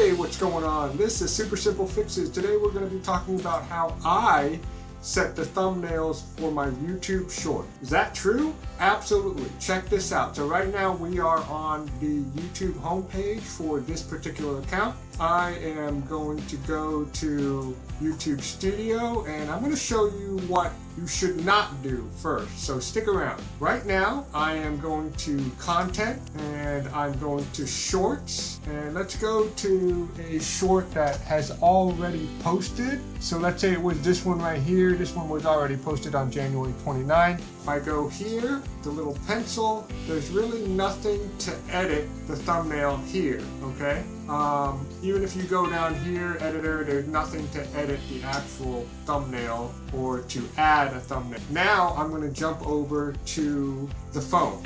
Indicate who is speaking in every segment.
Speaker 1: Hey, what's going on? This is Super Simple Fixes. Today we're going to be talking about how I set the thumbnails for my YouTube short. Is that true? Absolutely. Check this out. So right now we are on the YouTube homepage for this particular account. I am going to go to YouTube Studio and I'm going to show you what you should not do first. So stick around. Right now I am going to content and I'm going to shorts, and let's go to a short that has already posted. So let's say it was this one right here. This one was already posted on January 29th. If I go here, the little pencil, there's really nothing to edit the thumbnail here, okay? Even if you go down here, editor, there's nothing to edit the actual thumbnail or to add a thumbnail. Now I'm going to jump over to the phone.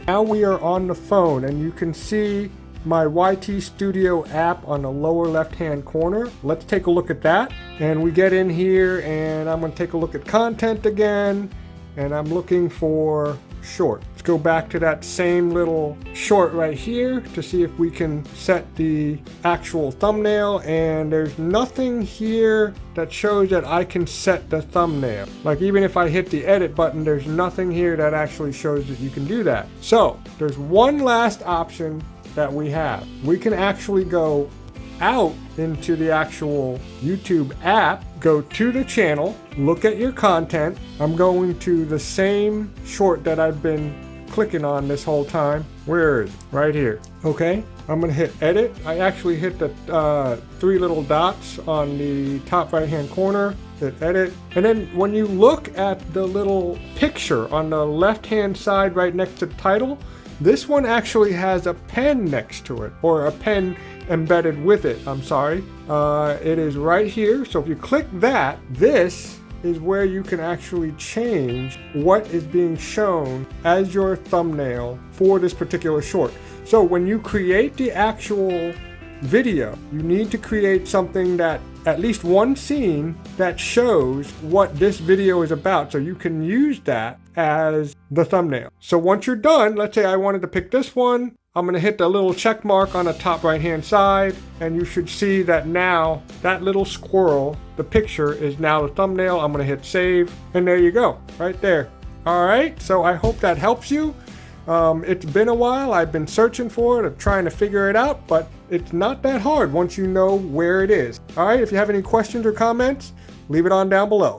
Speaker 1: Now we are on the phone and you can see my YT Studio app on the lower left hand corner. Let's take a look at that. And we get in here and I'm going to take a look at content again, and I'm looking for short. Let's go back to that same little short right here to see if we can set the actual thumbnail, and there's nothing here that shows that I can set the thumbnail. Like even if I hit the edit button, there's nothing here that actually shows that you can do that. So there's one last option that we have. We can actually go out into the actual YouTube app, go to the channel, look at your content. I'm going to the same short that I've been clicking on this whole time. Where is it? Right here. Okay, I'm gonna hit edit. I actually hit the three little dots on the top right hand corner, hit edit. And then when you look at the little picture on the left hand side right next to the title, this one actually has a pen next to it, or a pen embedded with it. I'm sorry. It is right here. So if you click that, this is where you can actually change what is being shown as your thumbnail for this particular short. So when you create the actual video, you need to create something that at least one scene that shows what this video is about, so you can use that as the thumbnail. So once you're done, let's say I wanted to pick this one, I'm going to hit the little check mark on the top right hand side, and you should see that now that little squirrel, the picture, is now the thumbnail. I'm going to hit save, and there you go, right there. All right, so I hope that helps you. It's been a while. I've been searching for it, trying to figure it out, but it's not that hard once you know where it is. All right, if you have any questions or comments, leave it on down below.